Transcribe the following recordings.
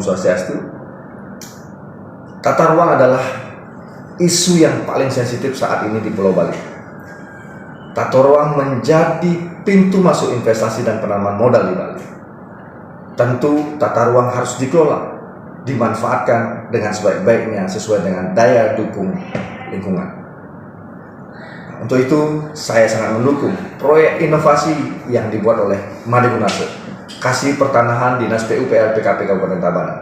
Om Swastiastu. Tata ruang adalah isu yang paling sensitif saat ini di Pulau Bali. Tata ruang menjadi pintu masuk investasi dan penanaman modal di Bali. Tentu tata ruang harus dikelola, dimanfaatkan dengan sebaik-baiknya sesuai dengan daya dukung lingkungan. Untuk itu, saya sangat mendukung proyek inovasi yang dibuat oleh Made Gunarso, Kasih Pertanahan Dinas PUPR PKP Kabupaten Tabanan,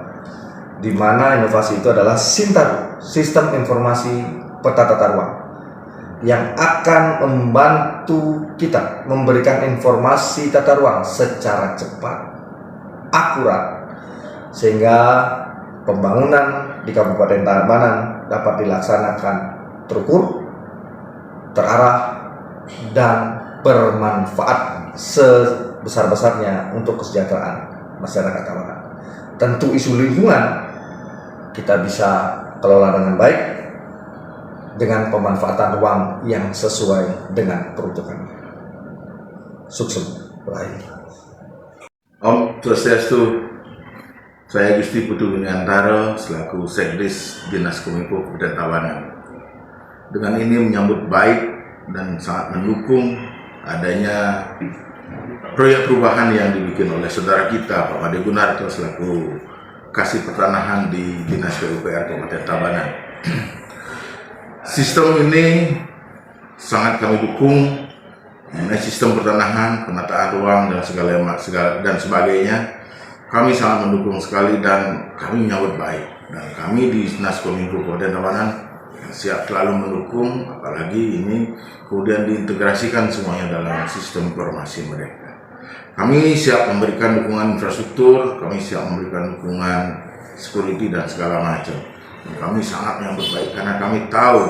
di mana inovasi itu adalah Sintaru, Sistem Informasi Peta Tata Ruang, yang akan membantu kita memberikan informasi tata ruang secara cepat, akurat, sehingga pembangunan di Kabupaten Tabanan dapat dilaksanakan terukur, terarah, dan bermanfaat sebesar-besarnya untuk kesejahteraan masyarakat Tabanan. Tentu isu lingkungan kita bisa kelola dengan baik dengan pemanfaatan ruang yang sesuai dengan peruntukannya. Sukses. Baik. Om Swastiastu. Saya Gusti Putu Winiantara selaku Sekdes Dinas Kominfo Kabupaten Tabanan. Dengan ini menyambut baik dan sangat mendukung adanya proyek perubahan yang dibikin oleh saudara kita Pak Made Gunarso selaku Kasih Pertanahan di Dinas PUPR Kabupaten Tabanan. Sistem ini sangat kami dukung, mengenai sistem pertanahan, penataan ruang dan segala dan sebagainya. Kami sangat mendukung sekali dan kami menyambut baik. Dan kami di Dinas Kominfo Kabupaten Tabanan siap selalu mendukung, apalagi ini kemudian diintegrasikan semuanya dalam sistem informasi mereka. Kami siap memberikan dukungan infrastruktur, kami siap memberikan dukungan security dan segala macam. Dan kami sangat menyambut baik karena kami tahu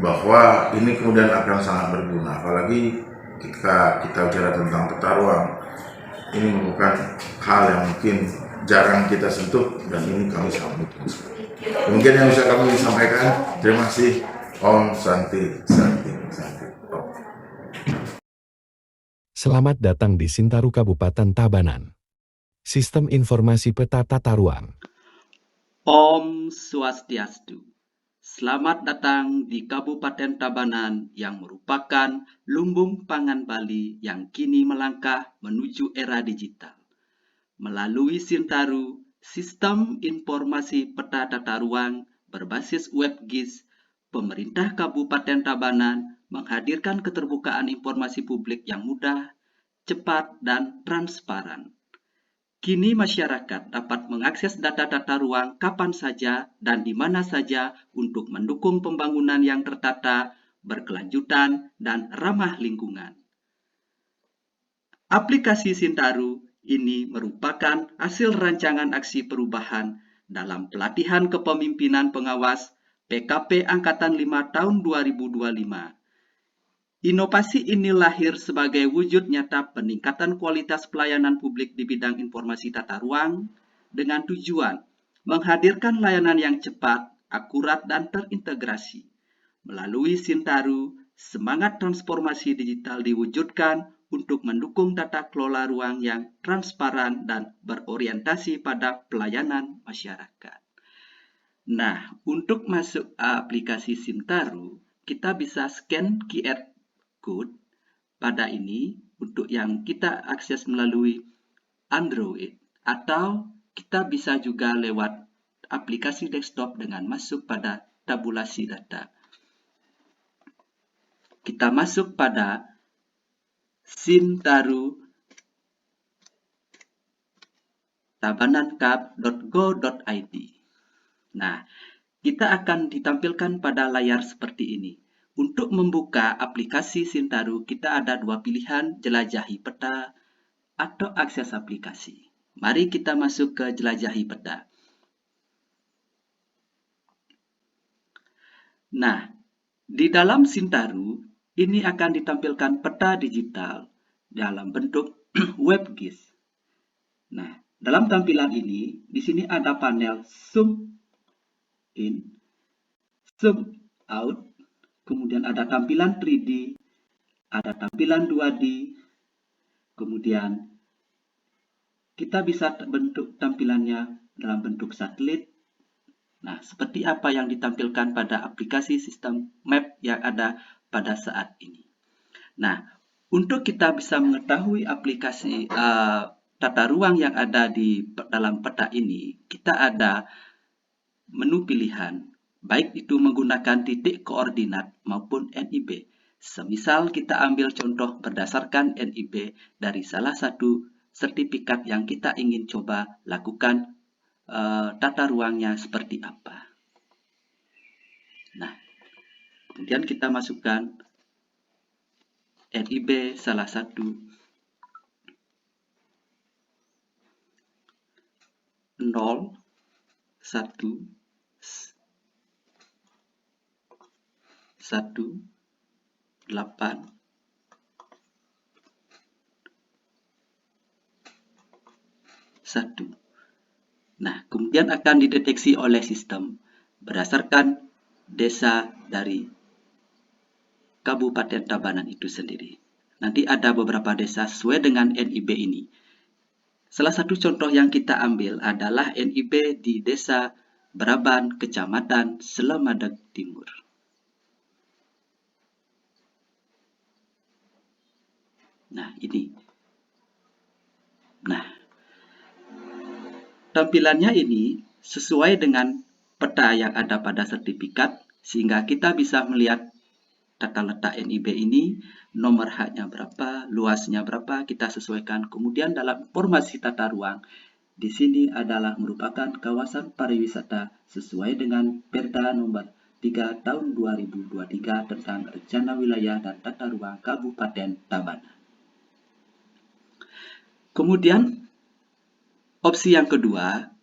bahwa ini kemudian akan sangat berguna, apalagi kita bicara tentang tata ruang. Ini merupakan hal yang mungkin jarang kita sentuh dan ini kami sangat mendukung. Mungkin yang bisa kami sampaikan. Terima kasih. Om Santi. Om. Selamat datang di Sintaru Kabupaten Tabanan. Sistem Informasi Peta Tata Ruang. Om Swastiastu. Selamat datang di Kabupaten Tabanan yang merupakan lumbung pangan Bali yang kini melangkah menuju era digital. Melalui Sintaru, Sistem Informasi Peta Tata Ruang berbasis WebGIS, pemerintah Kabupaten Tabanan menghadirkan keterbukaan informasi publik yang mudah, cepat, dan transparan. Kini masyarakat dapat mengakses data tata ruang kapan saja dan di mana saja untuk mendukung pembangunan yang tertata, berkelanjutan, dan ramah lingkungan. Aplikasi Sintaru ini merupakan hasil rancangan aksi perubahan dalam pelatihan kepemimpinan pengawas PKP Angkatan 5 tahun 2025. Inovasi ini lahir sebagai wujud nyata peningkatan kualitas pelayanan publik di bidang informasi tata ruang dengan tujuan menghadirkan layanan yang cepat, akurat, dan terintegrasi. Melalui Sintaru, semangat transformasi digital diwujudkan untuk mendukung tata kelola ruang yang transparan dan berorientasi pada pelayanan masyarakat. Nah, untuk masuk aplikasi Sintaru, kita bisa scan QR Code pada ini untuk yang kita akses melalui Android, atau kita bisa juga lewat aplikasi desktop dengan masuk pada tabulasi data. Kita masuk pada Sintaru tabanankap.go.id. Nah, kita akan ditampilkan pada layar seperti ini. Untuk membuka aplikasi Sintaru, kita ada dua pilihan, jelajahi peta atau akses aplikasi. Mari kita masuk ke jelajahi peta. Nah, di dalam Sintaru, ini akan ditampilkan peta digital dalam bentuk WebGIS. Nah, dalam tampilan ini, di sini ada panel Zoom In, Zoom Out, kemudian ada tampilan 3D, ada tampilan 2D, kemudian kita bisa bentuk tampilannya dalam bentuk satelit. Nah, seperti apa yang ditampilkan pada aplikasi sistem map yang ada pada saat ini. Nah, untuk kita bisa mengetahui aplikasi tata ruang yang ada di dalam peta ini, kita ada menu pilihan, baik itu menggunakan titik koordinat maupun NIB. Semisal kita ambil contoh berdasarkan NIB dari salah satu sertifikat yang kita ingin coba lakukan tata ruangnya seperti apa. Nah, kemudian kita masukkan NIB salah satu 0, 1, 1, 8, 1. Nah, kemudian akan dideteksi oleh sistem berdasarkan desa dari Kabupaten Tabanan itu sendiri. Nanti ada beberapa desa sesuai dengan NIB ini. Salah satu contoh yang kita ambil adalah NIB di Desa Braban, Kecamatan Selemadeg Timur. Nah, ini. Nah, tampilannya ini sesuai dengan peta yang ada pada sertifikat, sehingga kita bisa melihat tata letak NIB ini, nomor haknya berapa, luasnya berapa, kita sesuaikan. Kemudian dalam informasi tata ruang, di sini adalah merupakan kawasan pariwisata sesuai dengan Perda nomor 3 tahun 2023 tentang Rencana Wilayah dan Tata Ruang Kabupaten Tabanan. Kemudian, opsi yang kedua,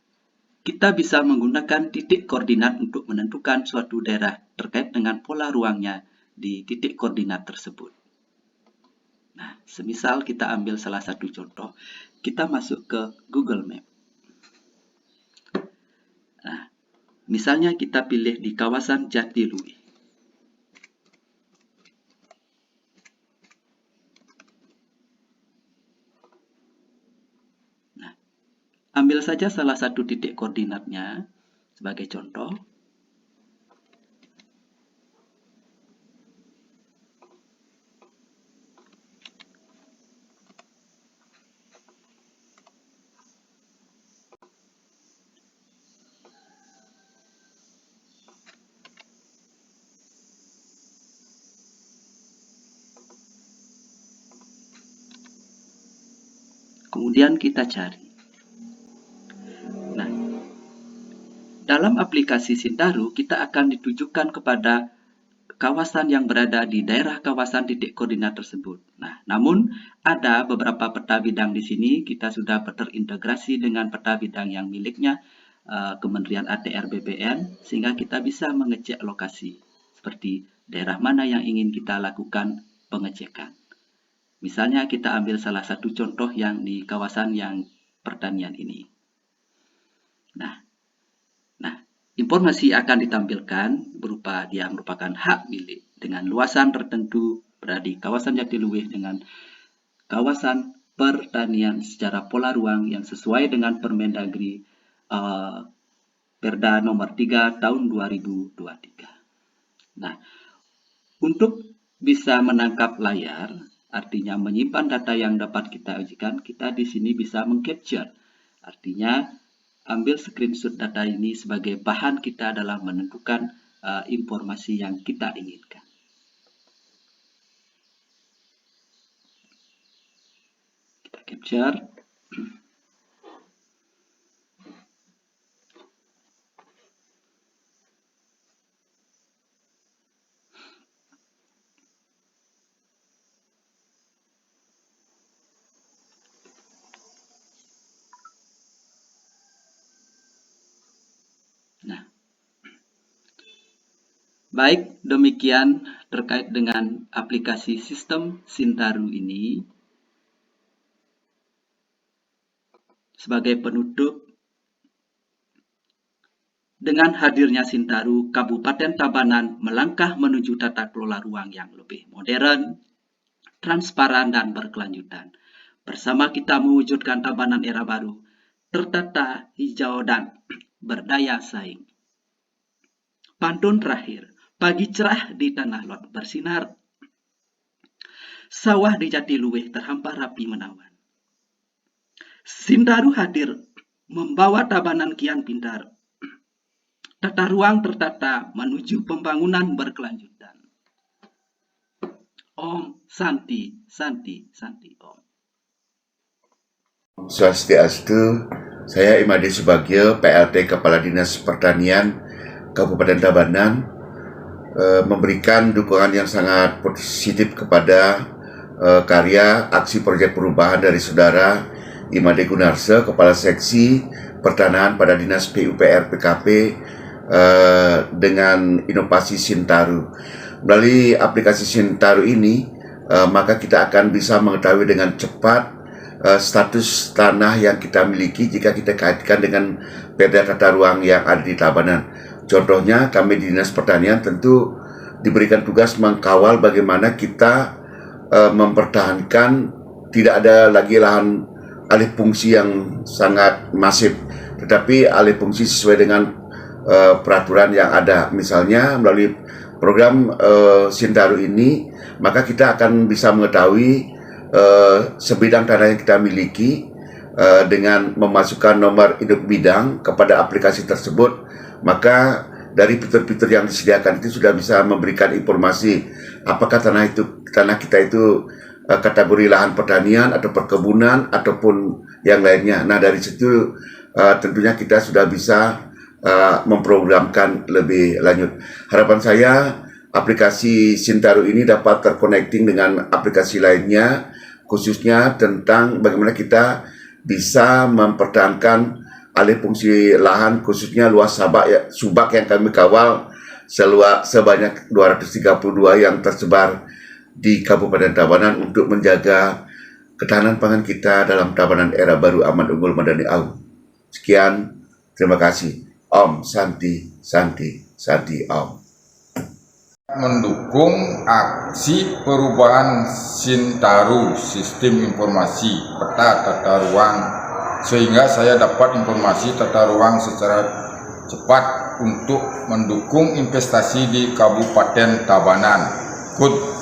kita bisa menggunakan titik koordinat untuk menentukan suatu daerah terkait dengan pola ruangnya di titik koordinat tersebut. Nah, semisal kita ambil salah satu contoh, kita masuk ke Google Map. Nah, misalnya kita pilih di kawasan Jatiluwih. Nah, ambil saja salah satu titik koordinatnya sebagai contoh. Kemudian kita cari. Nah, dalam aplikasi Sintaru, kita akan ditujukan kepada kawasan yang berada di daerah kawasan titik koordinat tersebut. Nah, namun ada beberapa peta bidang di sini, kita sudah terintegrasi dengan peta bidang yang miliknya Kementerian ATR BPN, sehingga kita bisa mengecek lokasi, seperti daerah mana yang ingin kita lakukan pengecekan. Misalnya kita ambil salah satu contoh yang di kawasan yang pertanian ini. Nah, informasi akan ditampilkan berupa dia merupakan hak milik dengan luasan tertentu berada di kawasan Jatiluwih dengan kawasan pertanian secara pola ruang yang sesuai dengan Permendagri Perda nomor 3 tahun 2023. Nah, untuk bisa menangkap layar, artinya menyimpan data yang dapat kita ujikan, kita di sini bisa mengcapture. Artinya, ambil screenshot data ini sebagai bahan kita dalam menentukan informasi yang kita inginkan. Kita capture. Nah, baik demikian terkait dengan aplikasi sistem Sintaru ini. Sebagai penutup, dengan hadirnya Sintaru, Kabupaten Tabanan melangkah menuju tata kelola ruang yang lebih modern, transparan, dan berkelanjutan. Bersama kita mewujudkan Tabanan era baru, tertata hijau dan berdaya saing. Pantun terakhir, pagi cerah di tanah lot bersinar, sawah di Jatiluwih terhampar rapi menawan. Sindaru hadir membawa Tabanan kian pintar, tata ruang tertata menuju pembangunan berkelanjutan. Om Santi, Santi, Santi Om. Swastiastu, saya Imade Subagio, PLT Kepala Dinas Pertanian Kabupaten Tabanan, memberikan dukungan yang sangat positif kepada karya aksi proyek perubahan dari Saudara Imade Gunarso, Kepala Seksi Pertanahan pada Dinas PUPR PKP dengan inovasi Sintaru. Melalui aplikasi Sintaru ini, maka kita akan bisa mengetahui dengan cepat status tanah yang kita miliki jika kita kaitkan dengan perda tata ruang yang ada di Tabanan. Contohnya, kami di Dinas Pertanian tentu diberikan tugas mengkawal bagaimana kita mempertahankan tidak ada lagi lahan alih fungsi yang sangat masif, tetapi alih fungsi sesuai dengan peraturan yang ada. Misalnya melalui program Sintaru ini, maka kita akan bisa mengetahui sebidang tanah yang kita miliki dengan memasukkan nomor induk bidang kepada aplikasi tersebut. Maka dari fitur-fitur yang disediakan itu sudah bisa memberikan informasi apakah tanah kita itu kategori lahan pertanian atau perkebunan ataupun yang lainnya. Nah, dari situ tentunya kita sudah bisa memprogramkan lebih lanjut. Harapan saya aplikasi Sintaru ini dapat terconnecting dengan aplikasi lainnya, khususnya tentang bagaimana kita bisa mempertahankan alih fungsi lahan, khususnya luas subak yang kami kawal sebanyak 232 yang tersebar di Kabupaten Tabanan untuk menjaga ketahanan pangan kita dalam Tabanan era baru aman unggul madani au. Sekian, terima kasih. Om Santi, Santi, Santi Om. Mendukung aksi perubahan Sintaru, sistem informasi peta tata ruang, sehingga saya dapat informasi tata ruang secara cepat untuk mendukung investasi di Kabupaten Tabanan. Good.